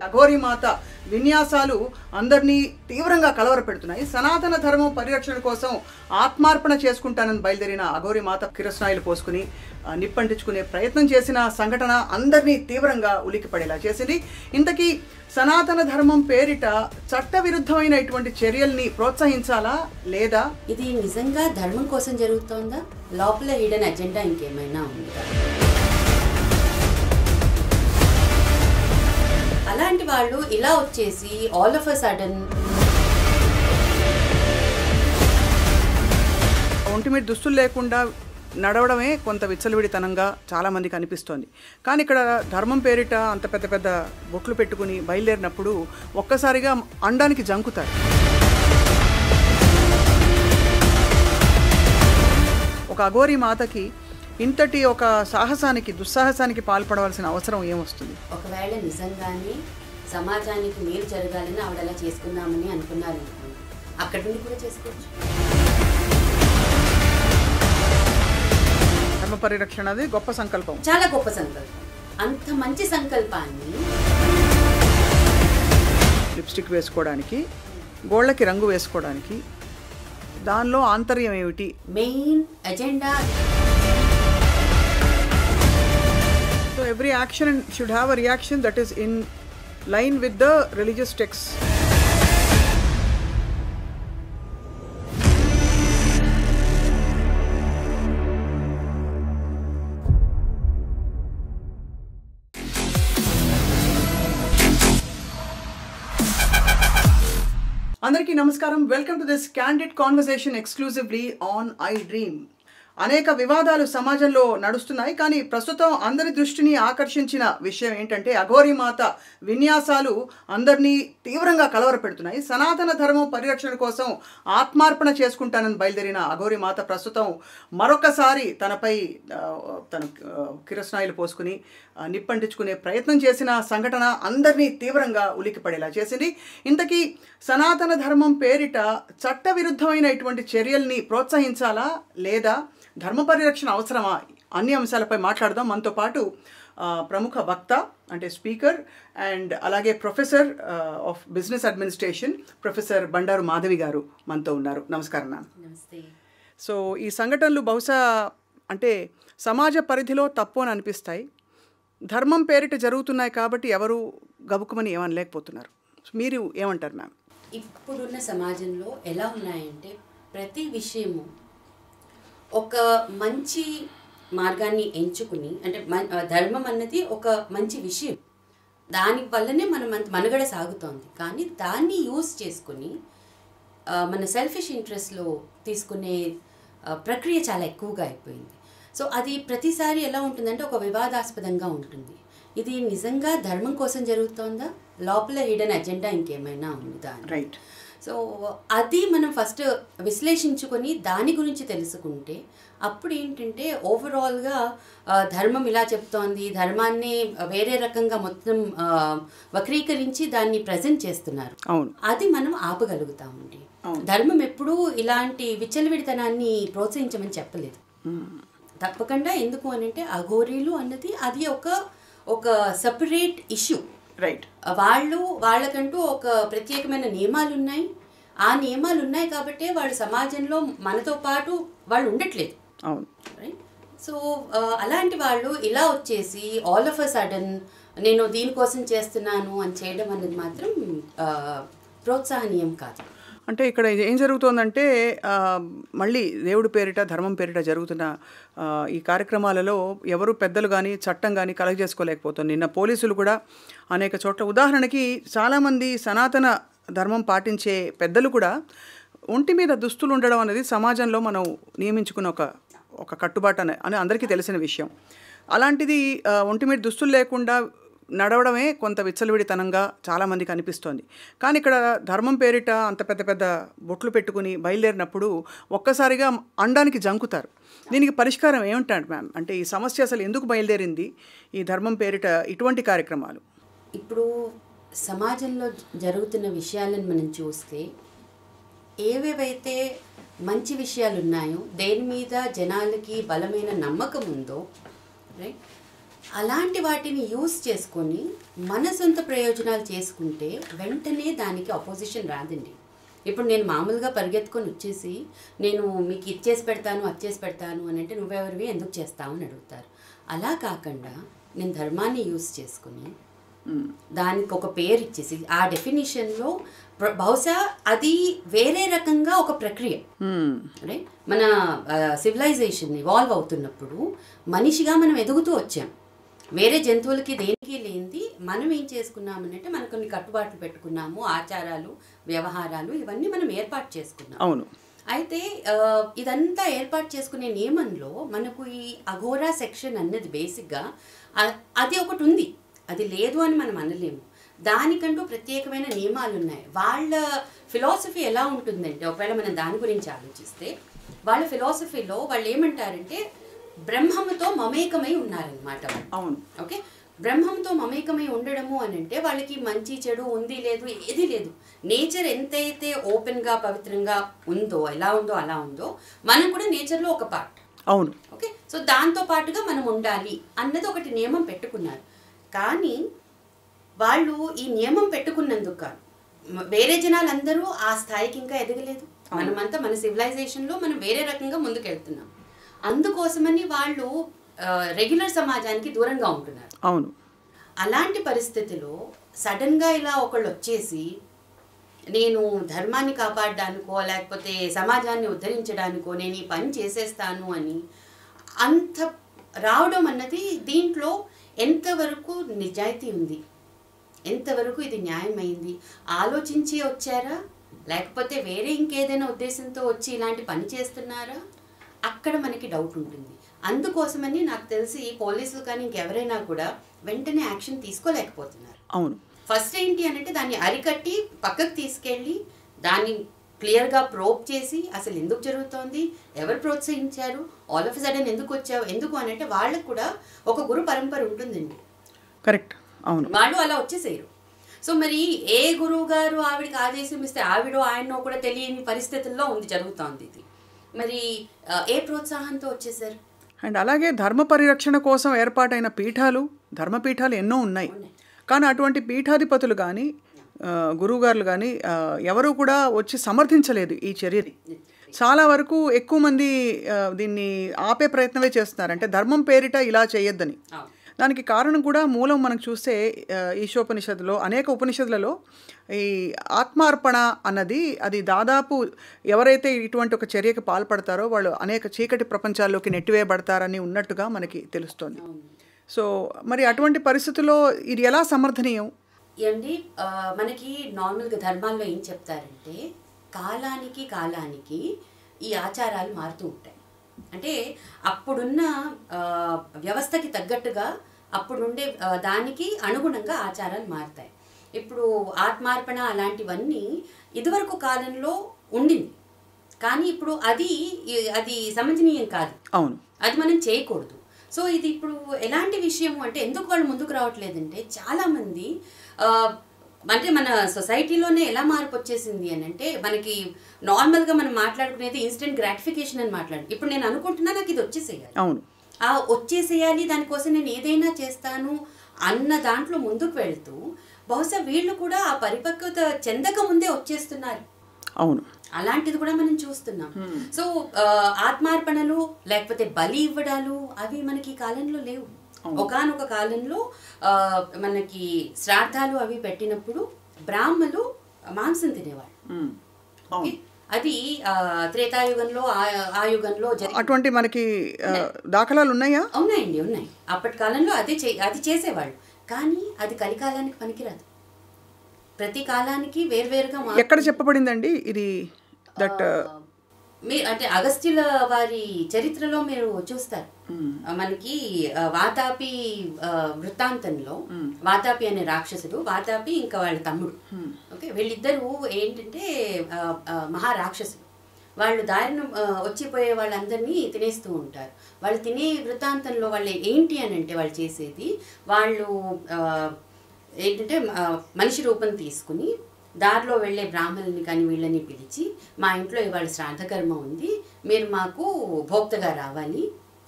అఘోరి మాత విన్యాసాలు అందరినీ తీవ్రంగా కలవరపెడుతున్నాయి. సనాతన ధర్మం పరిరక్షణ కోసం ఆత్మార్పణ చేసుకుంటానని బయలుదేరిన అఘోరి మాత కిరసనాయిలు పోసుకుని నిప్పంటించుకునే ప్రయత్నం చేసిన సంఘటన అందరినీ తీవ్రంగా ఉలికిపడేలా చేసింది. ఇంతకీ సనాతన ధర్మం పేరిట చట్టవిరుద్ధమైన ఇటువంటి చర్యల్ని ప్రోత్సహించాలా లేదా? ఇది నిజంగా ధర్మం కోసం జరుగుతోందా, లోపల హిడెన్ అజెండా ఇంకేమైనా ఉందా? అలాంటి వాళ్ళు ఇలా వచ్చేసి ఆల్ ఆఫ్ అ సడన్ ఒంటి మీద దుస్తులు లేకుండా నడవడమే కొంత విచ్చలవిడితనంగా చాలామందికి అనిపిస్తోంది. కానీ ఇక్కడ ధర్మం పేరిట అంత పెద్ద పెద్ద బొట్లు పెట్టుకుని బయలుదేరినప్పుడు ఒక్కసారిగా అండానికి జంకుతారు. ఒక అఘోరి మాతకి ఇంతటి ఒక సాహసానికి దుస్సాహసానికి పాల్పడవలసిన అవసరం ఏమొస్తుంది? ఒకవేళ నిజంగానే సమాజానికి మేలు జరగాలని ఆవిడ అలా చేసుకుందామని అనుకున్నారు, అక్కడి నుండి కూడా చేసుకోవచ్చు. ధర్మ పరిరక్షణ అది గొప్ప సంకల్పం, చాలా గొప్ప సంకల్పం. అంత మంచి సంకల్పాన్ని లిప్స్టిక్ వేసుకోవడానికి, గోళ్ళకి రంగు వేసుకోవడానికి దానిలో ఆంతర్యం ఏమిటి? Main agenda. So every action should have a reaction that is in line with the religious texts. అందరికీ నమస్కారం. Welcome to this candid conversation exclusively on I dream. అనేక వివాదాలు సమాజంలో నడుస్తున్నాయి. కానీ ప్రస్తుతం అందరి దృష్టిని ఆకర్షించిన విషయం ఏంటంటే అఘోరి మాత విన్యాసాలు అందరినీ తీవ్రంగా కలవరపెడుతున్నాయి. సనాతన ధర్మం పరిరక్షణ కోసం ఆత్మార్పణ చేసుకుంటానని బయలుదేరిన అఘోరి మాత ప్రస్తుతం మరొకసారి తనపై తన కిరసనాయిలు పోసుకుని నిప్పంటించుకునే ప్రయత్నం చేసిన సంఘటన అందరినీ తీవ్రంగా ఉలికిపడేలా చేసింది. ఇంతకీ సనాతన ధర్మం పేరిట చట్టవిరుద్ధమైన ఇటువంటి చర్యల్ని ప్రోత్సహించాలా లేదా ధర్మ పరిరక్షణ అవసరమా? అన్ని అంశాలపై మాట్లాడదాం. మనతో పాటు ప్రముఖ వక్త అంటే స్పీకర్ అండ్ అలాగే professor of business administration professor Bandaru Madhavi గారు మనతో ఉన్నారు. నమస్కారం మ్యామ్. నమస్తే. సో ఈ సంఘటనలు బహుశా అంటే సమాజ పరిధిలో తప్పు అని అనిపిస్తాయి. ధర్మం పేరిట జరుగుతున్నాయి కాబట్టి ఎవరు గబుకుమని ఏమనలేకపోతున్నారు. మీరు ఏమంటారు మ్యామ్? ఇప్పుడున్న సమాజంలో ఎలా ఉన్నాయంటే ప్రతి విషయము ఒక మంచి మార్గాన్ని ఎంచుకుని, అంటే ధర్మం అన్నది ఒక మంచి విషయం, దాని వల్లనే మనుగడ సాగుతోంది. కానీ దాన్ని యూజ్ చేసుకుని మన సెల్ఫిష్ ఇంట్రెస్ట్లో తీసుకునే ప్రక్రియ చాలా ఎక్కువగా అయిపోయింది. సో అది ప్రతిసారి ఎలా ఉంటుందంటే ఒక వివాదాస్పదంగా ఉంటుంది. ఇది నిజంగా ధర్మం కోసం జరుగుతోందా, లోపల హిడెన్ అజెండా ఇంకేమైనా ఉందా? రైట్. సో అది మనం ఫస్ట్ విశ్లేషించుకొని దాని గురించి తెలుసుకుంటే అప్పుడు ఏంటంటే ఓవరాల్గా ధర్మం ఇలా చెప్తోంది, ధర్మాన్ని వేరే రకంగా మొత్తం వక్రీకరించి దాన్ని ప్రజెంట్ చేస్తున్నారు, అది మనం ఆపగలుగుతామండి. ధర్మం ఎప్పుడూ ఇలాంటి విచ్చలవిడితనాన్ని ప్రోత్సహించమని చెప్పలేదు తప్పకుండా. ఎందుకు అనంటే అఘోరీలు అన్నది అది ఒక సపరేట్ ఇష్యూ. రైట్. వాళ్ళకంటూ ఒక ప్రత్యేకమైన నియమాలు ఉన్నాయి. ఆ నియమాలు ఉన్నాయి కాబట్టి వాళ్ళు సమాజంలో మనతో పాటు వాళ్ళు ఉండట్లేదు. రైట్. సో అలాంటి వాళ్ళు ఇలా వచ్చేసి ఆల్ ఆఫ్ అ సడన్ నేను దీనికోసం చేస్తున్నాను అని చేయడం అనేది మాత్రం ప్రోత్సాహనీయం కాదు. అంటే ఇక్కడ ఏం జరుగుతోందంటే మళ్ళీ దేవుడి పేరిట ధర్మం పేరిట జరుగుతున్న ఈ కార్యక్రమాలలో ఎవరు పెద్దలు కానీ చట్టం కానీ కలగజేసుకోలేకపోతుంది. నిన్న పోలీసులు కూడా అనేక చోట్ల, ఉదాహరణకి చాలామంది సనాతన ధర్మం పాటించే పెద్దలు కూడా ఒంటి మీద దుస్తులు ఉండడం అనేది సమాజంలో మనం నియమించుకున్న ఒక కట్టుబాటు అని అందరికీ తెలిసిన విషయం. అలాంటిది ఒంటి మీద దుస్తులు లేకుండా నడవడమే కొంత విచ్చలవిడితనంగా చాలామందికి అనిపిస్తోంది. కానీ ఇక్కడ ధర్మం పేరిట అంత పెద్ద పెద్ద బొట్లు పెట్టుకుని బయలుదేరినప్పుడు ఒక్కసారిగా అండానికి జంకుతారు. దీనికి పరిష్కారం ఏమిటంటే మ్యామ్, అంటే ఈ సమస్య అసలు ఎందుకు బయలుదేరింది ఈ ధర్మం పేరిట ఇటువంటి కార్యక్రమాలు? ఇప్పుడు సమాజంలో జరుగుతున్న విషయాలను మనం చూస్తే ఏవేవైతే మంచి విషయాలు ఉన్నాయో, దేని మీద జనాలకి బలమైన నమ్మకం ఉందో, రైట్, అలాంటి వాటిని యూస్ చేసుకొని మన సొంత ప్రయోజనాలు చేసుకుంటే వెంటనే దానికి అపోజిషన్ రాదండి. ఇప్పుడు నేను మామూలుగా పరిగెత్తుకొని వచ్చేసి నేను మీకు ఇచ్చేసి పెడతాను అది చేసి పెడతాను అని అంటే నువ్వెవరివి ఎందుకు చేస్తావు అని అడుగుతారు. అలా కాకుండా నేను ధర్మాన్ని యూస్ చేసుకుని దానికి ఒక పేరు ఇచ్చేసి ఆ డెఫినేషన్లో బహుశా అది వేరే రకంగా ఒక ప్రక్రియ. రైట్, మన సివిలైజేషన్ ఇవాల్వ్ అవుతున్నప్పుడు మనిషిగా మనం ఎదుగుతూ వచ్చాం. వేరే జంతువులకి దేనికి లేనిది మనం ఏం చేసుకున్నామనంటే మనం కొన్ని కట్టుబాట్లు పెట్టుకున్నాము, ఆచారాలు వ్యవహారాలు ఇవన్నీ మనం ఏర్పాటు చేసుకున్నాం. అవును. అయితే ఇదంతా ఏర్పాటు చేసుకునే నియమంలో మనకు ఈ అఘోరా సెక్షన్ అన్నది బేసిక్గా అది ఒకటి ఉంది, అది లేదు అని మనం అనలేము. దానికంటూ ప్రత్యేకమైన నియమాలు ఉన్నాయి. వాళ్ళ ఫిలాసఫీ ఎలా ఉంటుందంటే ఒకవేళ మనం దాని గురించి ఆలోచిస్తే వాళ్ళ ఫిలాసఫీలో వాళ్ళు ఏమంటారంటే బ్రహ్మముతో మమేకమై ఉన్నారనమాట. అవును. ఓకే, బ్రహ్మంతో మమేకమై ఉండడము అని అంటే వాళ్ళకి మంచి చెడు ఉంది లేదు ఏది లేదు. నేచర్ ఎంతైతే ఓపెన్గా పవిత్రంగా ఉందో ఎలా ఉందో అలా ఉందో మనం కూడా నేచర్లో ఒక పార్ట్. అవును. ఓకే, సో దాంతో పాటుగా మనం ఉండాలి అన్నది ఒకటి నియమం పెట్టుకున్నారు. కానీ వాళ్ళు ఈ నియమం పెట్టుకున్నందుకు కాదు, వేరే జనాలందరూ ఆ స్థాయికి ఇంకా ఎదగలేదు. మనమంతా మన సివిలైజేషన్లో మనం వేరే రకంగా ముందుకెళ్తున్నాం. అందుకోసమని వాళ్ళు రెగ్యులర్ సమాజానికి దూరంగా ఉంటున్నారు. అవును. అలాంటి పరిస్థితిలో సడన్గా ఇలా ఒకళ్ళు వచ్చేసి నేను ధర్మాన్ని కాపాడడానికో లేకపోతే సమాజాన్ని ఉద్ధరించడానికో నేను ఈ పని చేసేస్తాను అని అంత రావడం అన్నది దీంట్లో ఎంతవరకు నిజాయితీ ఉంది, ఎంతవరకు ఇది న్యాయమైంది ఆలోచించి వచ్చారా లేకపోతే వేరే ఇంకేదైనా ఉద్దేశంతో వచ్చి ఇలాంటి పని చేస్తున్నారా, అక్కడ మనకి డౌట్ ఉంటుంది. అందుకోసమని నాకు తెలిసి పోలీసులు కానీ ఇంకెవరైనా కూడా వెంటనే యాక్షన్ తీసుకోలేకపోతున్నారు. అవును. ఫస్ట్ ఏంటి అంటే దాన్ని అరికట్టి పక్కకు తీసుకెళ్ళి దాన్ని క్లియర్గా ప్రోబ్ చేసి అసలు ఎందుకు జరుగుతోంది, ఎవరు ప్రోత్సహించారు, ఆల్ ఆఫ్ సడన్ ఎందుకు వచ్చావు, ఎందుకు అని అంటే వాళ్ళకు కూడా ఒక గురు పరంపర ఉంటుందండి. కరెక్ట్. అవును. వాళ్ళు అలా వచ్చేసేయరు. సో మరి ఏ గురువు గారు ఆవిడకి ఆదేశం ఇస్తే ఆవిడో ఆయనో కూడా తెలియని పరిస్థితుల్లో జరుగుతోంది ఇది. మరి ఏ ప్రోత్సాహంతో వచ్చేసారు? అండ్ అలాగే ధర్మ పరిరక్షణ కోసం ఏర్పాటైన పీఠాలు, ధర్మపీఠాలు ఎన్నో ఉన్నాయి. కానీ అటువంటి పీఠాధిపతులు కానీ గురువుగారులు కానీ ఎవరు కూడా వచ్చి సమర్థించలేదు ఈ చర్యని. చాలా వరకు ఎక్కువ మంది దీన్ని ఆపే ప్రయత్నమే చేస్తున్నారు, అంటే ధర్మం పేరిట ఇలా చేయొద్దని. దానికి కారణం కూడా మూలం మనకు చూస్తే ఈశోపనిషత్తులో అనేక ఉపనిషత్తులలో ఈ ఆత్మార్పణ అన్నది అది దాదాపు ఎవరైతే ఇటువంటి ఒక చర్యకి పాల్పడతారో వాళ్ళు అనేక చీకటి ప్రపంచాల్లోకి నెట్టివేయబడతారని ఉన్నట్టుగా మనకి తెలుస్తోంది. సో మరి అటువంటి పరిస్థితుల్లో ఇది ఎలా సమర్థనీయం అండి? మనకి నార్మల్గా ధర్మాల్లో ఏం చెప్తారంటే కాలానికి కాలానికి ఈ ఆచారాలు మారుతూ ఉంటాయి. అంటే అప్పుడున్న వ్యవస్థకి తగ్గట్టుగా అప్పుడుండే దానికి అనుగుణంగా ఆచారాలు మారుతాయి. ఇప్పుడు ఆత్మార్పణ అలాంటివన్నీ ఇదివరకు కాలంలో ఉండింది, కానీ ఇప్పుడు అది సమర్థనీయం కాదు. అవును, అది మనం చేయకూడదు. సో ఇది ఇప్పుడు ఎలాంటి విషయం అంటే ఎందుకు వాళ్ళు ముందుకు రావట్లేదంటే చాలామంది అంటే మన సొసైటీలోనే ఎలా మార్పు వచ్చేసింది అని అంటే మనకి నార్మల్గా మనం మాట్లాడుకునేది ఇన్స్టెంట్ గ్రాటిఫికేషన్ అని ఇప్పుడు నేను అనుకుంటున్నా నాకు ఇది వచ్చేసేయాలి. అవును, వచ్చేసేయాలి, దానికోసం నేను ఏదైనా చేస్తాను అన్న దాంట్లో ముందుకు వెళ్తూ బహుశా వీళ్ళు కూడా ఆ పరిపక్వత చెందక ముందే వచ్చేస్తున్నారు. అవును, అలాంటిది కూడా మనం చూస్తున్నాం. సో ఆత్మార్పణలు లేకపోతే బలి ఇవ్వడాలు అవి మనకి ఈ కాలంలో లేవు. ఒకానొక కాలంలో మనకి శ్రాద్ధాలు అవి పెట్టినప్పుడు బ్రాహ్మలు మాంసం తినేవాళ్ళు. అది త్రేతాయుగంలో ఆ యుగంలో అటువంటి మనకి దాఖలాలు ఉన్నాయా? ఉన్నాయండి, ఉన్నాయి. అప్పటి కాలంలో అది చేసేవాళ్ళు, కానీ అది కలికాలానికి పనికిరాదు. ప్రతి కాలానికి వేర్వేరుగా ఎక్కడ చెప్పబడిందండి ఇది? దట్ మీరు అంటే అగస్త్యుల వారి చరిత్రలో మీరు చూస్తారు. మనకి వాతాపి వృత్తాంతంలో వాతాపి అనే రాక్షసుడు, వాతాపి ఇంకా వాళ్ళ తమ్ముడు, ఓకే, వీళ్ళిద్దరూ ఏంటంటే మహారాక్షసులు. వాళ్ళు దారిన వచ్చిపోయే వాళ్ళందరినీ తినేస్తూ ఉంటారు. వాళ్ళు తినే వృత్తాంతంలో వాళ్ళు ఏంటి అని అంటే వాళ్ళు చేసేది వాళ్ళు ఏంటంటే మనిషి రూపం తీసుకుని దారిలో వెళ్ళే బ్రాహ్మణుల్ని కానీ వీళ్ళని పిలిచి మా ఇంట్లో ఇవాళ శ్రాద్ధకర్మ ఉంది, మీరు మాకు భోక్తగా రావాలి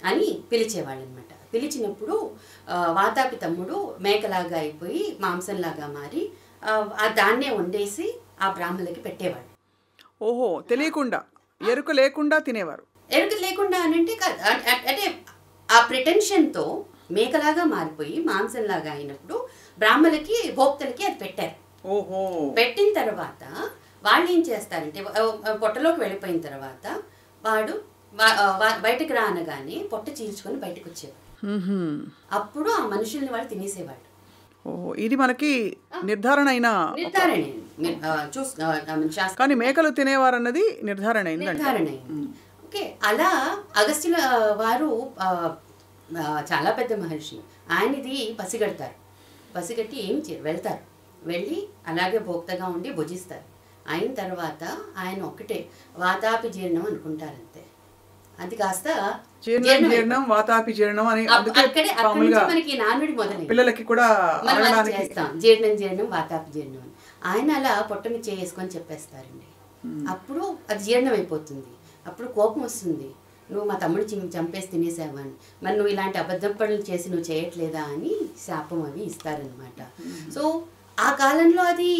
అని పిలిచేవాళ్ళు అనమాట. పిలిచినప్పుడు వాతాపి తమ్ముడు మేకలాగా అయిపోయి మాంసంలాగా మారి దాన్నే వండేసి ఆ బ్రాహ్మణులకి పెట్టేవాడు. ఓహో, తెలియకుండా, ఎరుక లేకుండా తినేవారు. ఎరుక లేకుండా అనంటే అంటే ఆ ప్రిటెన్షన్తో మేకలాగా మారిపోయి మాంసంలాగా అయినప్పుడు బ్రాహ్మణులకి భోక్తలకి అది పెట్టారు. ఓహో. పెట్టిన తర్వాత వాళ్ళు ఏం చేస్తారంటే పొట్టలోకి వెళ్ళిపోయిన తర్వాత వాడు బయటకు రానగానే పొట్ట చీల్చుకొని బయటకు వచ్చేవాడు. అప్పుడు ఆ మనుషుల్ని వాళ్ళు తినేసేవాడు. ఇది మనకి నిర్ధారణ కానీ మేకలు తినేవారు అన్నది నిర్ధారణ అయింది. ఓకే, అలా అగస్త్యుల వారు చాలా పెద్ద మహర్షి, ఆయనది పసిగడతారు. పసిగట్టి ఏం వెళ్తారు, వెళ్ళి అలాగే భోక్తగా ఉండి భుజిస్తారు. అయిన తర్వాత ఆయన ఒక్కటే వాతాపి జీర్ణం అనుకుంటారంతే. అది కాస్త జీర్ణం వాతాపి జీర్ణం అని మనకి నానుడి మొదలైంది. పిల్లలకి కూడా చేస్తాం జీర్ణం వాతాపి జీర్ణం అని. ఆయన అలా పొట్టని చేసుకొని చెప్పేస్తారండి. అప్పుడు అది జీర్ణం అయిపోతుంది. అప్పుడు కోపం వస్తుంది, నువ్వు మా తమ్ముడు చంపేసి తినేసావని, మరి నువ్వు ఇలాంటి అబద్ధం పనులు చేసి నువ్వు చేయట్లేదా అని శాపం అవి ఇస్తారనమాట. సో ఆ కాలంలో అది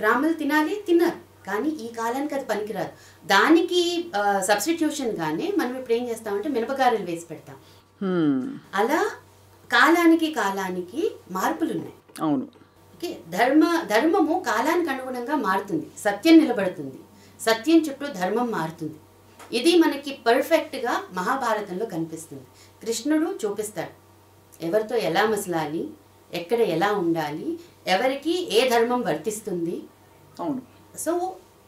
బ్రాహ్మణులు తిన్నారు, కానీ ఈ కాలానికి అది పనికిరాదు. దానికి సబ్స్టిట్యూషన్గానే మనం ఇప్పుడు ఏం చేస్తామంటే మినపగారెలు వేసి పెడతాం. అలా కాలానికి మార్పులు ఉన్నాయి. అవును. ఓకే, ధర్మము కాలానికి అనుగుణంగా మారుతుంది, సత్యం నిలబడుతుంది, సత్యం చుట్టూ ధర్మం మారుతుంది. ఇది మనకి పర్ఫెక్ట్గా మహాభారతంలో కనిపిస్తుంది. కృష్ణుడు చూపిస్తాడు ఎవరితో ఎలా మసలాలి, ఎక్కడ ఎలా ఉండాలి, ఎవరికి ఏ ధర్మం వర్తిస్తుంది. అవును. సో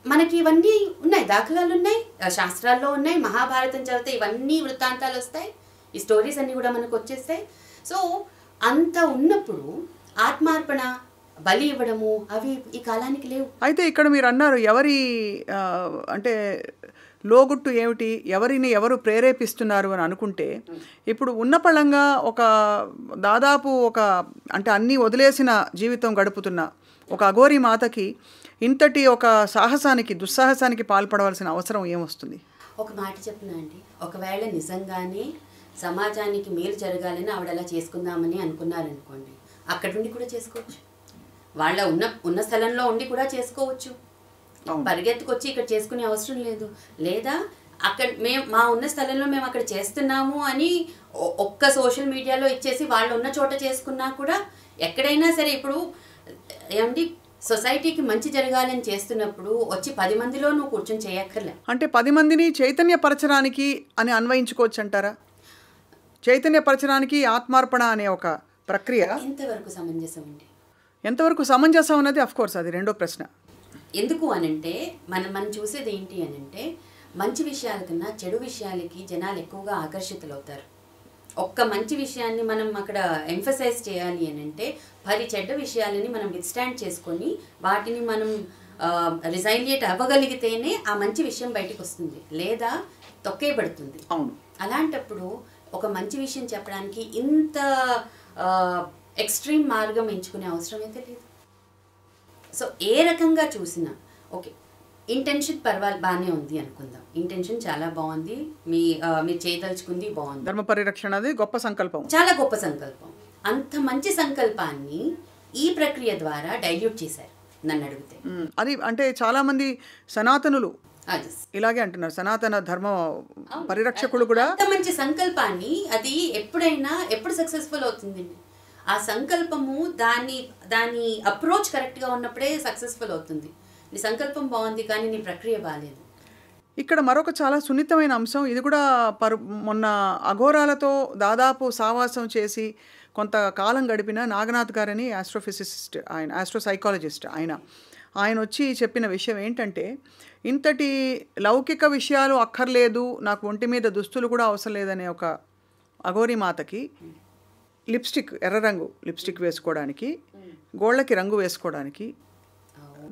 మనకి ఇవన్నీ ఉన్నాయి, దాఖలాలు ఉన్నాయి, శాస్త్రాల్లో ఉన్నాయి. మహాభారతం చదివితే ఇవన్నీ వృత్తాంతాలు వస్తాయి, ఈ స్టోరీస్ అన్నీ కూడా మనకు వచ్చేస్తాయి. సో అంత ఉన్నప్పుడు ఆత్మార్పణ, బలి ఇవ్వడము అవి ఈ కాలానికి లేవు. అయితే ఇక్కడ మీరు అన్నారు ఎవరి అంటే లోగుట్టు ఏమిటి, ఎవరు ప్రేరేపిస్తున్నారు అని అనుకుంటే, ఇప్పుడు ఉన్నపళంగా దాదాపు అంటే అన్నీ వదిలేసిన జీవితం గడుపుతున్న ఒక అఘోరి మాతకి ఇంతటి ఒక దుస్సాహసానికి పాల్పడవలసిన అవసరం ఏమొస్తుంది? ఒక మాట చెప్పినా అండి, ఒకవేళ నిజంగానే సమాజానికి మేలు జరగాలని ఆవిడ అలా చేసుకుందామని అనుకున్నారనుకోండి, అక్కడ ఉండి కూడా చేసుకోవచ్చు, వాళ్ళ ఉన్న స్థలంలో ఉండి కూడా చేసుకోవచ్చు, పరిగెత్తుకొచ్చి ఇక్కడ చేసుకునే అవసరం లేదు. లేదా అక్కడ మా ఉన్న స్థలంలో మేము అక్కడ చేస్తున్నాము అని ఒక్క సోషల్ మీడియాలో ఇచ్చేసి వాళ్ళు ఉన్న చోట చేసుకున్నా కూడా ఎక్కడైనా సరే. ఇప్పుడు ఏమండి, సొసైటీకి మంచి జరగాలని చేస్తున్నప్పుడు వచ్చి 10 మందిలో నువ్వు కూర్చొని చేయక్కర్లే. అంటే 10 మందిని చైతన్యపరచడానికి అని అన్వయించుకోవచ్చు అంటారా? చైతన్యపరచడానికి ఆత్మార్పణ అనే ఒక ప్రక్రియ ఎంతవరకు సమంజసం అండి? ఎంతవరకు సమంజసం అన్నది అఫ్కోర్స్ అది రెండో ప్రశ్న. ఎందుకు అనంటే మనం చూసేది ఏంటి అనంటే, మంచి విషయాల కన్నా చెడు విషయాలకి జనాలు ఎక్కువగా ఆకర్షితులవుతారు. ఒక్క మంచి విషయాన్ని మనం అక్కడ ఎంఫసైజ్ చేయాలి అనంటే 10 చెడ్డ విషయాలని మనం విత్స్టాండ్ చేసుకొని వాటిని మనం రిజైలియేట్ అవ్వగలిగితేనే ఆ మంచి విషయం బయటకు వస్తుంది, లేదా తొక్కేయబడుతుంది. అవును. అలాంటప్పుడు ఒక మంచి విషయం చెప్పడానికి ఇంత ఎక్స్ట్రీమ్ మార్గం ఎంచుకునే అవసరం అయితే లేదు. సో ఏ రకంగా చూసినా ఓకే, ఇంటెన్షన్ బాగానే ఉంది అనుకుందాం, ఇంటెన్షన్ చాలా బాగుంది, మీరు చేయదలుచుకుంది బాగుంది, ధర్మ పరిరక్షణ అది గొప్ప సంకల్పం, చాలా గొప్ప సంకల్పం. అంత మంచి సంకల్పాన్ని ఈ ప్రక్రియ ద్వారా డైల్యూట్ చేశారు నన్ను అడిగితే. అది అంటే చాలా మంది సనాతనులు ఇలాగే అంటున్నారు, సనాతన ధర్మ పరిరక్షకులు కూడా. అంత మంచి సంకల్పాన్ని అది ఎప్పుడు సక్సెస్ఫుల్ అవుతుందండి? ఆ సంకల్పము దాని అప్రోచ్ కరెక్ట్గా ఉన్నప్పుడే సక్సెస్ఫుల్ అవుతుంది. నీ సంకల్పం బాగుంది కానీ నీ ప్రక్రియ బాగాలేదు. ఇక్కడ మరొక చాలా సున్నితమైన అంశం, ఇది కూడా మొన్న అఘోరాలతో దాదాపు సావాసం చేసి కొంతకాలం గడిపిన నాగనాథ్ గారని ఆస్ట్రోఫిజిసిస్ట్, ఆయన ఆస్ట్రోసైకాలజిస్ట్, ఆయన వచ్చి చెప్పిన విషయం ఏంటంటే, ఇంతటి లౌకిక విషయాలు అక్కర్లేదు, నాకు ఒంటి మీద దుస్తులు కూడా అవసరం లేదనే ఒక అఘోరి మాతకి ఎర్ర రంగు లిప్స్టిక్ వేసుకోవడానికి, గోళ్ళకి రంగు వేసుకోవడానికి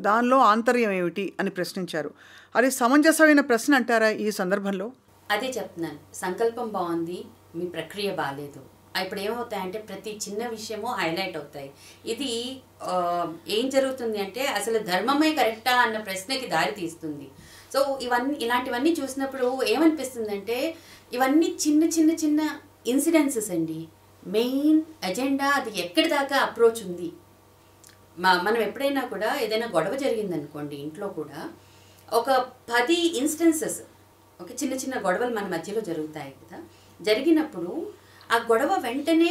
దానిలో ఆంతర్యం ఏమిటి అని ప్రశ్నించారు. అది సమంజసమైన ప్రశ్న అంటారా ఈ సందర్భంలో? అదే చెప్తున్నాను, సంకల్పం బాగుంది, మీ ప్రక్రియ బాగాలేదు. ఇప్పుడు ఏమవుతాయంటే ప్రతి చిన్న విషయము హైలైట్ అవుతాయి. ఇది ఏం జరుగుతుంది అంటే అసలు ధర్మమే కరెక్టా అన్న ప్రశ్నకి దారి తీస్తుంది. సో ఇలాంటివన్నీ చూసినప్పుడు ఏమనిపిస్తుందంటే ఇవన్నీ చిన్న చిన్న చిన్న ఇన్సిడెన్సెస్ అండి, మెయిన్ ఎజెండా అది ఎక్కడి దాకా అప్రోచ్ ఉంది. మనం ఎప్పుడైనా కూడా ఏదైనా గొడవ జరిగిందనుకోండి ఇంట్లో కూడా, ఒక 10 ఇన్స్టెన్సెస్, ఒక చిన్న చిన్న గొడవలు మన మధ్యలో జరుగుతాయి కదా, జరిగినప్పుడు ఆ గొడవ వెంటనే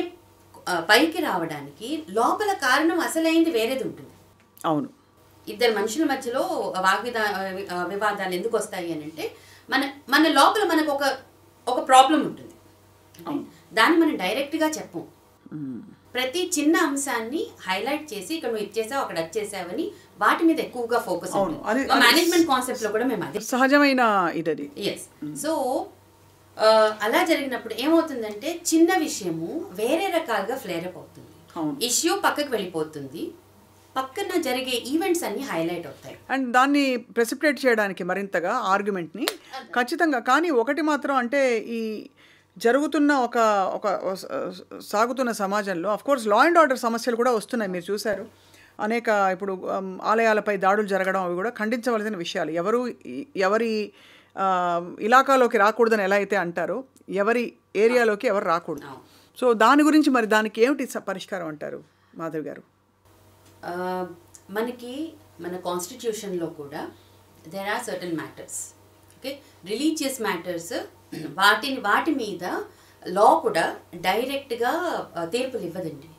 పైకి రావడానికి లోపల కారణం అసలైంది వేరేది ఉంటుంది. అవును, ఇద్దరు మనుషుల మధ్యలో వివాదాలు ఎందుకు వస్తాయి అని అంటే, మన లోపల మనకు ఒక ప్రాబ్లం ఉంటుంది. దాన్ని మనం డైరెక్ట్గా చెప్పం. ప్రతి చిన్న అంశాన్ని హైలైట్ చేసి ఇక్కడ నువ్వు ఇచ్చేసావు, అక్కడ వచ్చేసావని వాటి మీద ఎక్కువగా ఫోకస్ ఉంటుంది. మేనేజ్మెంట్ కాన్సెప్ట్ లో కూడా మేము అది సహజమైన ఇది. ఎస్. సో అలా జరిగినప్పుడు ఏమవుతుందంటే చిన్న విషయము వేరే రకాలుగా ఫ్లేర్ అప్ అవుతుంది, ఇష్యూ పక్కకు వెళ్ళిపోతుంది, పక్కన జరిగే ఈవెంట్స్ అన్ని హైలైట్ అవుతాయి. అండ్ దాన్ని ప్రెసిపిటేట్ చేయడానికి మరింతగా ఆర్గ్యుమెంట్ని ఖచ్చితంగా. కానీ ఒకటి మాత్రం అంటే ఈ జరుగుతున్న ఒక సాగుతున్న సమాజంలో అఫ్కోర్స్ లా అండ్ ఆర్డర్ సమస్యలు కూడా వస్తున్నాయి. మీరు చూశారు అనేక ఇప్పుడు ఆలయాలపై దాడులు జరగడం అవి కూడా ఖండించవలసిన విషయాలు. ఎవరి ఇలాకాలోకి రాకూడదని ఎలా అయితే అంటారో ఎవరి ఏరియాలోకి ఎవరు రాకూడదు. సో దాని గురించి మరి దానికి ఏమిటి పరిష్కారం అంటారు మాధవి గారు? మనకి మన కాన్స్టిట్యూషన్లో కూడా there are certain matters, okay, religious matters, వాటి మీద లా కూడా డైరెక్ట్గా తీర్పులు ఇవ్వదండి.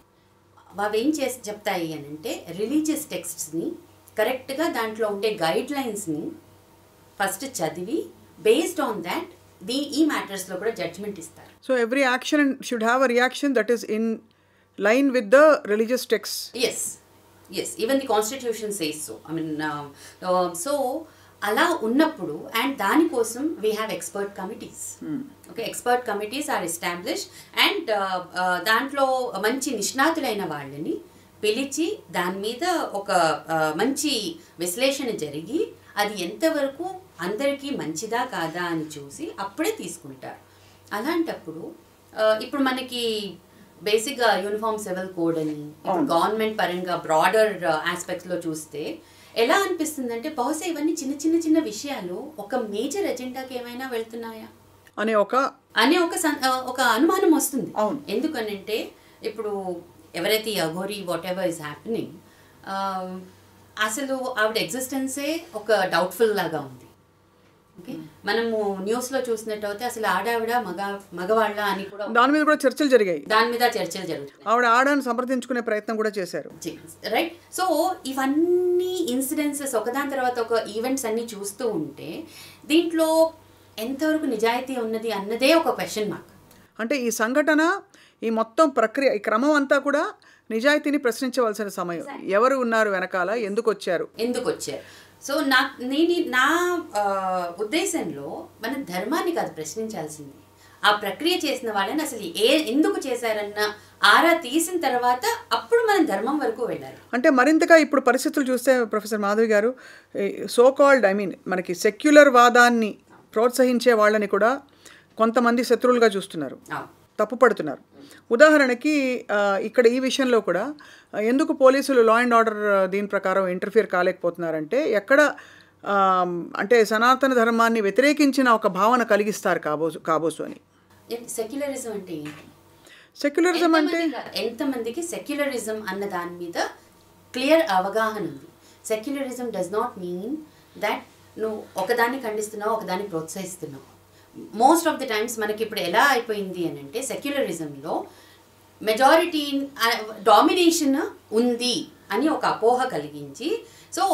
అవి ఏం చెప్తాయి అని అంటే రిలీజియస్ టెక్స్ట్స్ని కరెక్ట్గా దాంట్లో ఉండే గైడ్ లైన్స్ని ఫస్ట్ చదివి బేస్డ్ ఆన్ దాట్ ఈ మ్యాటర్స్లో కూడా జడ్జ్మెంట్ ఇస్తారు. So every action should have a reaction that is in line with the religious text. Yes, even the constitution says so. I mean so అలా ఉన్నప్పుడు అండ్ దానికోసం we have expert committees. Okay, expert committees are establish and దాంట్లో మంచి నిష్ణాతులైన వాళ్ళని పిలిచి దాని మీద ఒక మంచి విశ్లేషణ జరిగి అది ఎంతవరకు అందరికీ మంచిదా కాదా అని చూసి అప్పుడే తీసుకుంటారు. అలాంటప్పుడు ఇప్పుడు మనకి బేసిక్గా యూనిఫామ్ సివిల్ కోడ్ అని గవర్నమెంట్ పరంగా బ్రాడర్ ఆస్పెక్ట్స్లో చూస్తే ఎలా అనిపిస్తుందంటే బహుశా ఇవన్నీ చిన్న విషయాలు ఒక మేజర్ ఎజెండాకి ఏమైనా వెళ్తున్నాయా అనే ఒక అనుమానం వస్తుంది. ఎందుకనంటే ఇప్పుడు ఎవరైతే Aghori what ever is happening, అసలు ఆవిడ ఎగ్జిస్టెన్సే ఒక డౌట్ఫుల్ లాగా ఉంది. ఓకే, మనము న్యూస్లో చూసినట్టయితే అసలు ఆడావిడ మగవాళ్ళ అని కూడా దాని మీద కూడా చర్చలు జరిగాయి. జరుగుతాయి. ఆవిడ ఆడని సంప్రదించుకునే ప్రయత్నం కూడా చేశారు, రైట్? సో ఇవన్నీ ఇన్సిడెన్సెస్ ఒకదాని తర్వాత ఒక ఈవెంట్స్ అన్ని చూస్తూ ఉంటే దీంట్లో ఎంతవరకు నిజాయితీ ఉన్నది అన్నదే ఒక క్వశ్చన్ మార్క్. అంటే ఈ సంఘటన, ఈ మొత్తం ప్రక్రియ, ఈ క్రమం అంతా కూడా నిజాయితీని ప్రశ్నించవలసిన సమయం. ఎవరు ఉన్నారు వెనకాల, ఎందుకు వచ్చారు. సో నా ఉద్దేశంలో మన ధర్మాన్ని కాదు ప్రశ్నించాల్సింది, ఆ ప్రక్రియ చేసిన వాళ్ళని అసలు ఎందుకు చేశారన్న ఆరా తీసిన తర్వాత అప్పుడు మనం ధర్మం వరకు వెళ్ళాలి. అంటే మరింతగా ఇప్పుడు పరిస్థితులు చూస్తే ప్రొఫెసర్ మాధవి గారు, సో కాల్డ్ మనకి సెక్యులర్ వాదాన్ని ప్రోత్సహించే వాళ్ళని కూడా కొంతమంది శత్రువులుగా చూస్తున్నారు, తప్పుపడుతున్నారు. ఉదాహరణకి ఇక్కడ ఈ విషయంలో కూడా ఎందుకు పోలీసులు లా అండ్ ఆర్డర్ దీని ప్రకారం ఇంటర్ఫియర్ కాలేకపోతున్నారంటే ఎక్కడ అంటే సనాతన ధర్మాన్ని వ్యతిరేకించిన ఒక భావన కలిగిస్తారు కాబోసు అని. సెక్యులరిజం అంటే ఏంటి? సెక్యులరిజం అంటే ఎంతమందికి సెక్యులరిజం అన్న దాని మీద క్లియర్ అవగాహన ఉంది. Secularism does not mean that నువ్వు ఒకదాన్ని ఖండిస్తున్నావు, ఒకదాన్ని ప్రోత్సహిస్తున్నావు. మోస్ట్ ఆఫ్ ది టైమ్స్ మనకి ఇప్పుడు ఎలా అయిపోయింది అని అంటే సెక్యులరిజంలో మెజారిటీ డామినేషన్ ఉంది అని ఒక అపోహ కలిగించి, సో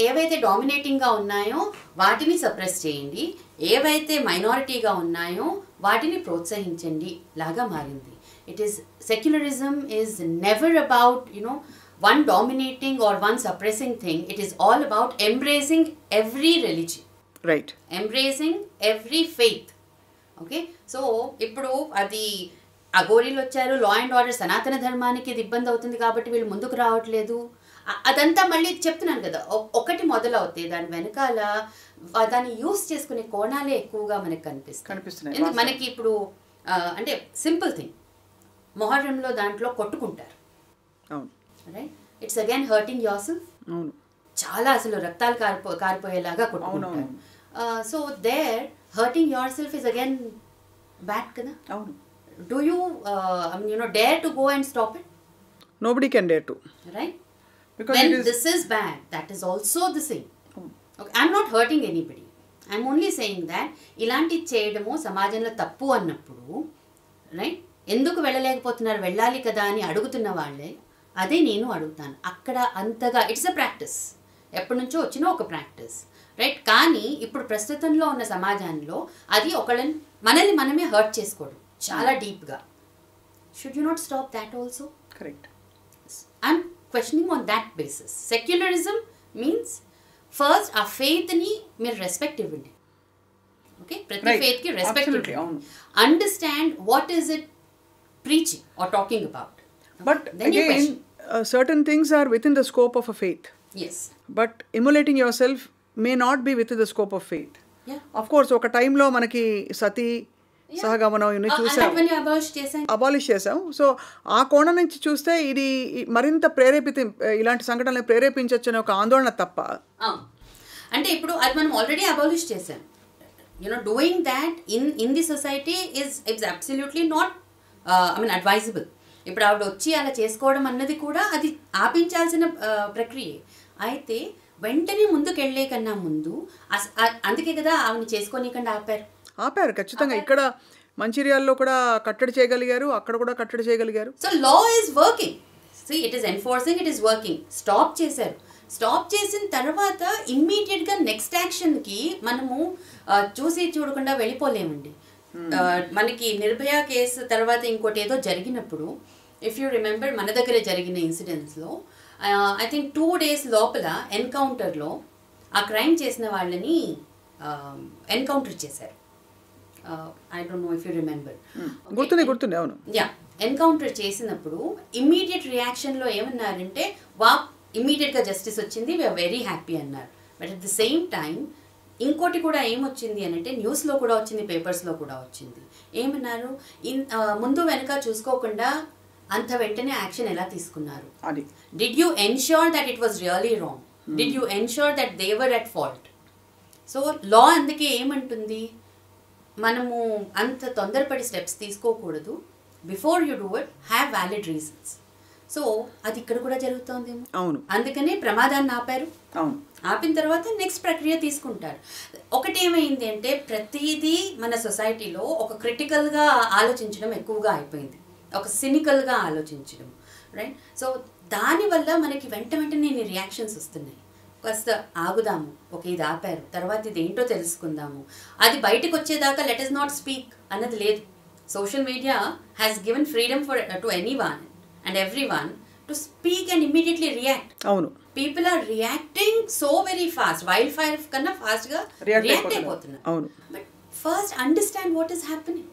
ఏవైతే డామినేటింగ్గా ఉన్నాయో వాటిని సప్రెస్ చేయండి, ఏవైతే మైనారిటీగా ఉన్నాయో వాటిని ప్రోత్సహించండి లాగా మారింది. Secularism is never about one dominating or one suppressing thing. It is all about embracing every religion, right? Embracing every faith. Okay, so ఇప్పుడు అది అఘోరీలు వచ్చారు, లా అండ్ ఆర్డర్ సనాతన ధర్మానికి ఇది ఇబ్బంది అవుతుంది కాబట్టి వీళ్ళు ముందుకు రావట్లేదు, అదంతా మళ్ళీ చెప్తున్నాను కదా. ఒకటి మొదలవుతే దాని వెనకాల దాన్ని యూస్ చేసుకునే కోణాలే ఎక్కువగా మనకు కనిపిస్తున్నాయి. మనకి ఇప్పుడు అంటే సింపుల్ థింగ్, మొహర్రంలో దాంట్లో కొట్టుకుంటారు, right? It's again hurting your self. చాలా అసలు రక్తాలు కారిపోయేలాగా కొట్టుకుంటారు. So their hurting your self is again bad కదా. do you dare to go and stop it? Nobody can dare to. Right? Because When it is, this is bad, that is also the same. Okay, I'm not hurting anybody. I'm only saying that ఇలాంటి చేయడము సమాజంలో తప్పు అన్నప్పుడు right ఎందుకు వెళ్ళలేకపోతున్నారు వెళ్ళాలి కదా అని అడుగుతున్న వాళ్ళే అదే నేను అడుగుతాను. అక్కడ అంతగా ఇట్స్ అ ప్రాక్టీస్, ఎప్పటి నుంచో వచ్చిన ఒక ప్రాక్టీస్ రైట్. కానీ ఇప్పుడు ప్రస్తుతంలో ఉన్న సమాజంలో అది ఒకళ్ళని మనల్ని మనమే హర్ట్ చేసుకోవడం చాలా డీప్గా. Should you not stop that also? Correct. I'm questioning on that basis. Secularism means first ఆ ఫెయిత్ని మీరు రెస్పెక్ట్ ఇవ్వండి. ఓకే, ప్రతి ఫెయిత్కి రెస్పెక్ట్ ఇవ్వండి. Understand what is it preaching or talking about. But again, certain things are within the scope of a faith. Yes. But immolating yourself may not be within the scope of faith. Yeah. Of course, ఒక టైంలో మనకి సతీ సహగమనం ఇవన్నీ చూసాం, abolish చేసాం. So ఆ కోణం నుంచి చూస్తే ఇది మరింత ఇలాంటి సంఘటనలు ప్రేరేపించవచ్చు అనే ఒక ఆందోళన తప్ప. అంటే ఇప్పుడు అది మనం ఆల్రెడీ అబాలిష్ చేసాం. Doing that in the society it's absolutely not advisable. ఇప్పుడు ఆవిడ వచ్చి అలా చేసుకోవడం అన్నది కూడా అది ఆపించాల్సిన ప్రక్రియ. అయితే వెంటనే ముందుకు వెళ్ళే కన్నా ముందు అందుకే కదా ఆవిడని చేసుకోనీకుండా ఆపారు. ఖచ్చితంగా ఇక్కడ మంచిర్యాలలో కూడా కట్టడి చేయగలిగారు, అక్కడ కూడా కట్టడి చేయగలిగారు. So law is working. So it is enforcing, it is working. Stop చేశారు. స్టాప్ చేసిన తర్వాత ఇమ్మీడియట్గా నెక్స్ట్ యాక్షన్కి మనము చూసి చూడకుండా వెళ్ళిపోలేమండి. మనకి నిర్భయ కేసు తర్వాత ఇంకోటి ఏదో జరిగినప్పుడు ఇఫ్ యూ రిమెంబర్ మన దగ్గర జరిగిన ఇన్సిడెంట్స్లో ఐ థింక్ 2 days లోపల ఎన్కౌంటర్లో ఆ క్రైమ్ చేసిన వాళ్ళని ఎన్కౌంటర్ చేశారు. I don't know if you remember. గుర్తుంది. అవును. యా, ఎన్కౌంటర్ చేసినప్పుడు ఇమ్మీడియట్ రియాక్షన్లో ఏమన్నారంటే ఇమ్మీడియట్గా జస్టిస్ వచ్చింది, వీఆర్ వెరీ హ్యాపీ అన్నారు. But at the same time ఇంకోటి కూడా ఏమొచ్చింది అని అంటే న్యూస్లో కూడా వచ్చింది, పేపర్స్లో కూడా వచ్చింది. ఏమన్నారు, ముందు వెనక చూసుకోకుండా అంత వెంటనే యాక్షన్ ఎలా తీసుకున్నారు? Did you ensure that it was really wrong? Did you ensure that they were at fault? So law అందుకే ఏమంటుంది, మనము అంత తొందరపడి స్టెప్స్ తీసుకోకూడదు. Before you do it have valid reasons. So అది ఇక్కడ కూడా జరుగుతోందేమో. అవును. అందుకనే ప్రమాదాన్ని ఆపారు. అవును. ఆపిన తర్వాత నెక్స్ట్ ప్రక్రియ తీసుకుంటారు. ఒకటి ఏమైంది అంటే ప్రతిదీ మన సొసైటీలో ఒక క్రిటికల్గా ఆలోచించడం ఎక్కువగా అయిపోయింది, ఒక సినికల్గా ఆలోచించడం రైట్. సో దానివల్ల మనకి వెంటనే రియాక్షన్స్ వస్తున్నాయి. కాస్త ఆగుదాము, ఓకే ఇది ఆపారు, తర్వాత ఇది ఏంటో తెలుసుకుందాము, అది బయటకు వచ్చేదాకా లెట్ ఇస్ నాట్ స్పీక్ అన్నది లేదు. Social media has given freedom for to anyone and everyone to speak and immediately react. Avunu. People are reacting so very fast. Wildfire kanna fast ga react అయిపోతున్నారు. Avunu. But first understand what is happening.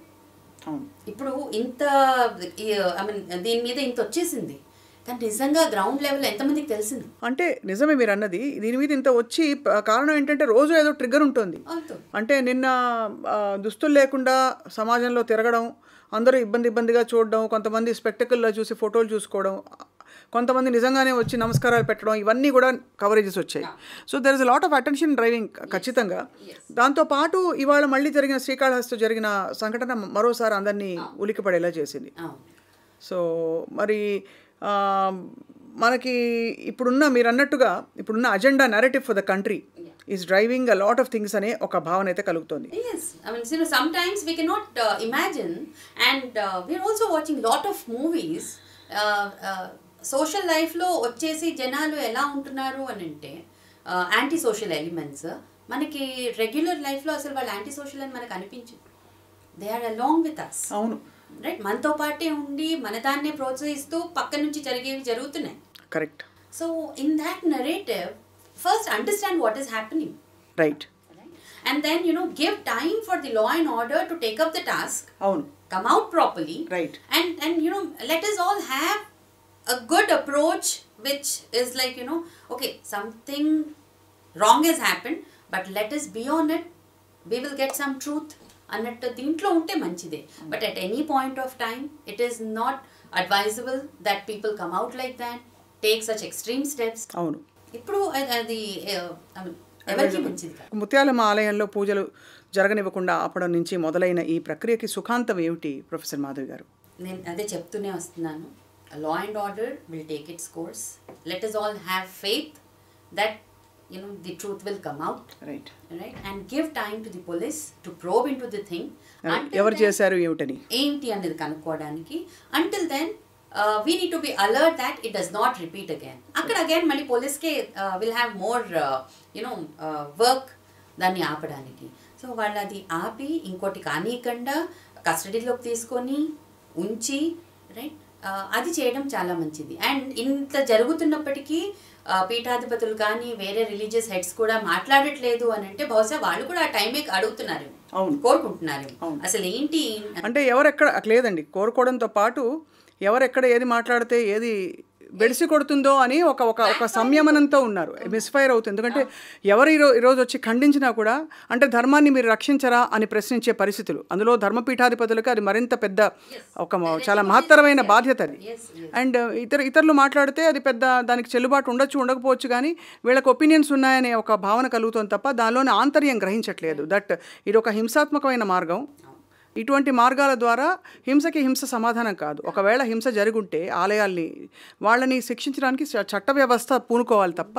Avunu. ఇప్పుడు ఇంత దీని మీద ఇంత వచ్చేసింది, కానీ నిజంగా ground level ఎంతమందికి తెలిసింది? అంటే నిజమే మీరు అన్నది. దీని మీద ఇంత వచ్చి కారణం ఏంటంటే రోజు ఏదో ట్రిగ్గర్ ఉంటుంది. అంటే నిన్న దుస్తులు లేకుండా సమాజంలో తిరగడం, అందరూ ఇబ్బందిగా చూడడం, కొంతమంది స్పెక్టకల్లో చూసి ఫోటోలు చూసుకోవడం, కొంతమంది నిజంగానే వచ్చి నమస్కారాలు పెట్టడం, ఇవన్నీ కూడా కవరేజెస్ వచ్చాయి. So there is a lot of attention driving ఖచ్చితంగా. దాంతోపాటు ఇవాళ మళ్ళీ జరిగిన శ్రీకాళహస్తి జరిగిన సంఘటన మరోసారి అందరినీ ఉలికిపడేలా చేసింది. సో మరి మనకి ఇప్పుడున్న మీరు అన్నట్టుగా ఇప్పుడున్న agenda narrative for the country is driving a lot of things అనే ఒక భావన అయితే కలుగుతుంది. Yes, I mean, sometimes we cannot imagine, and we are also watching lot of movies. Social life లో వచ్చేసి జనాలు ఎలా ఉంటున్నారు అని అంటే యాంటీ సోషల్ ఎలిమెంట్స్. మనకి రెగ్యులర్ లైఫ్లో అసలు వాళ్ళు యాంటీ సోషల్ అని మనకు అనిపించదు. They are along with us. అవును రైట్, మనతో పాటే ఉండి మన దాన్నే ప్రోత్సహిస్తూ పక్క నుంచి జరుగుతున్నాయి. Correct. So in that narrative first understand what is happening, right, and then give time for the law and order to take up the task, come out properly, right, and let us all have a good approach, which is like okay, something wrong has happened, but let us be on it, we will get some truth annattu deentlo unte manchide. But at any point of time it is not advisable that people come out like that, take such extreme steps. అవును. ఇప్పుడు అది ఎవరికి మంచిది కాదు. ముత్యాలమ్మ ఆలయంలో పూజలు జరగనివ్వకుండా ఆపడం నుంచి మొదలైన ఈ ప్రక్రియకి సుఖాంతం ఏమిటి ప్రొఫెసర్ మాధవి గారు? నేను అదే చెప్తూనే వస్తున్నాను. Law and order will take its course. Let us all have faith that the truth will come out, right, and give time to the police to probe into the thing. ఎవరు చేశారు ఏంటి అనేది కనుక్కోవడానికి. until then we need to be alert that it does not repeat again. అక్కడ again మళ్ళీ పోలీస్కే will have more work దాన్ని ఆపడానికి. So వాళ్ళు అది ఆపి ఇంకోటి కానీయకుండా కస్టడీలోకి తీసుకొని ఉంచి రైట్ అది చేయడం చాలా మంచిది. అండ్ ఇంత జరుగుతున్నప్పటికీ పీఠాధిపతులు కానీ వేరే రిలీజియస్ హెడ్స్ కూడా మాట్లాడట్లేదు అని అంటే బహుశా వాళ్ళు కూడా ఆ టైమే అడుగుతున్నారు, కోరుకుంటున్నారు. అసలు ఏంటి అంటే ఎవరెక్కడ లేదండి, కోరుకోవడంతో పాటు ఎవరెక్కడ ఏది మాట్లాడితే ఏది బెడిసి కొడుతుందో అని ఒక సంయమనంతో ఉన్నారు. మిస్ఫైర్ అవుతుంది. ఎందుకంటే ఎవరు ఈరోజు వచ్చి ఖండించినా కూడా అంటే ధర్మాన్ని మీరు రక్షించరా అని ప్రశ్నించే పరిస్థితులు. అందులో ధర్మపీఠాధిపతులకు అది మరింత పెద్ద చాలా మహత్తరమైన బాధ్యత అది. అండ్ ఇతరులు మాట్లాడితే అది పెద్ద దానికి చెల్లుబాటు ఉండకపోవచ్చు, కానీ వీళ్ళకి ఒపీనియన్స్ ఉన్నాయనే ఒక భావన కలుగుతుంది తప్ప దానిలోని ఆంతర్యం గ్రహించట్లేదు. దట్ ఇది ఒక హింసాత్మకమైన మార్గం. ఇటువంటి మార్గాల ద్వారా హింసకి హింస సమాధానం కాదు. ఒకవేళ హింస జరుగుంటే వాళ్ళని శిక్షించడానికి చట్ట వ్యవస్థ పూనుకోవాలి తప్ప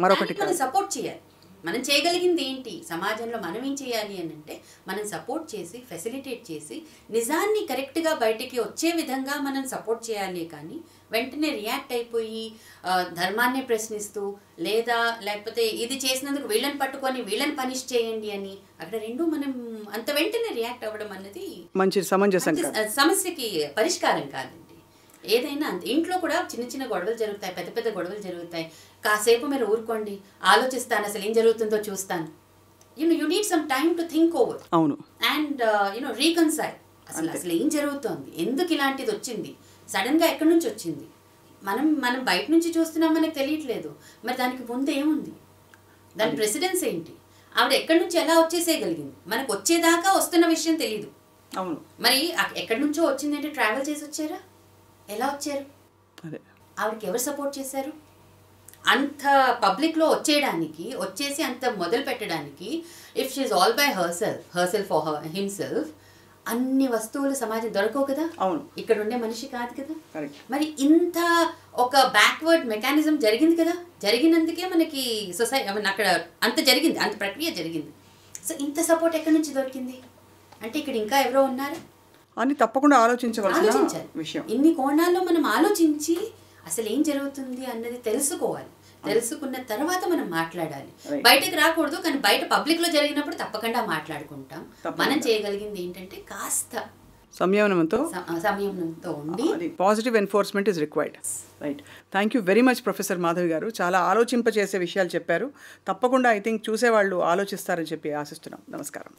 మరొకటి కాదు. సపోర్ట్ చేయాలి. మనం చేయగలిగింది ఏంటి సమాజంలో మనం ఏం చేయాలి అని అంటే మనం సపోర్ట్ చేసి ఫెసిలిటేట్ చేసి నిజాన్ని కరెక్ట్గా బయటికి వచ్చే విధంగా మనం సపోర్ట్ చేయాలి. కానీ వెంటనే రియాక్ట్ అయిపోయి ధర్మాన్ని ప్రశ్నిస్తూ లేకపోతే ఇది చేసినందుకు వీళ్ళని పట్టుకొని వీళ్ళని పనిష్ చేయండి అని అక్కడ రెండు మనం అంత వెంటనే రియాక్ట్ అవ్వడం అన్నది మంచి సమస్యకి పరిష్కారం కాదండి. ఏదైనా అంతే. ఇంట్లో కూడా చిన్న చిన్న గొడవలు జరుగుతాయి, పెద్ద పెద్ద గొడవలు జరుగుతాయి. కాసేపు మీరు ఊరుకోండి, ఆలోచిస్తాను, అసలు ఏం జరుగుతుందో చూస్తాను. You need some time to think over. అవును. And reconcile. అసలు ఏం జరుగుతోంది, ఎందుకు ఇలాంటిది వచ్చింది, సడన్గా ఎక్కడి నుంచి వచ్చింది, మనం బయట నుంచి చూస్తున్నాం, మనకు తెలియట్లేదు. మరి దానికి ముందు ఏముంది, దాని ప్రెసిడెన్స్ ఏంటి, ఆవిడ ఎక్కడి నుంచి ఎలా వచ్చేసేయగలిగింది, మనకు వచ్చేదాకా వస్తున్న విషయం తెలియదు. అవును. మరి ఎక్కడి నుంచో వచ్చిందంటే ట్రావెల్ చేసి వచ్చారా, ఎలా వచ్చారు, ఆవిడకి ఎవరు సపోర్ట్ చేశారు? అంత పబ్లిక్లో వచ్చేసి అంత మొదలు పెట్టడానికి if she all by herself for himself అన్ని వస్తువులు సమాజం దొరకవు కదా. అవును. ఇక్కడ ఉండే మనిషి కాదు కదా. మరి ఇంత ఒక బ్యాక్వర్డ్ మెకానిజం జరిగింది కదా. జరిగినందుకే మనకి సొసైటీ అక్కడ అంత జరిగింది, అంత ప్రక్రియ జరిగింది. సో ఇంత సపోర్ట్ ఎక్కడి నుంచి దొరికింది అంటే ఇక్కడ ఇంకా ఎవరో ఉన్నారు అని తప్పకుండా ఆలోచించాలి విషయం. ఇన్ని కోణాల్లో మనం ఆలోచించి అసలు ఏం జరుగుతుంది అన్నది తెలుసుకోవాలి. తెలుసుకున్న తర్వాత మనం మాట్లాడాలి. బయటకు రాకూడదు, కానీ బయట పబ్లిక్ లో జరిగినప్పుడు తప్పకుండా మాట్లాడుకుంటాం. మనం చేయగలిగింది ఏంటంటే కాస్త సంయమనంతో ఉండి positive enforcement is required. Right. Thank you very much professor Madhavi గారు. చాలా ఆలోచింపచేసే విషయాలు చెప్పారు. తప్పకుండా ఐ థింక్ చూసేవాళ్ళు ఆలోచిస్తారని చెప్పి ఆశిస్తున్నాం. నమస్కారం.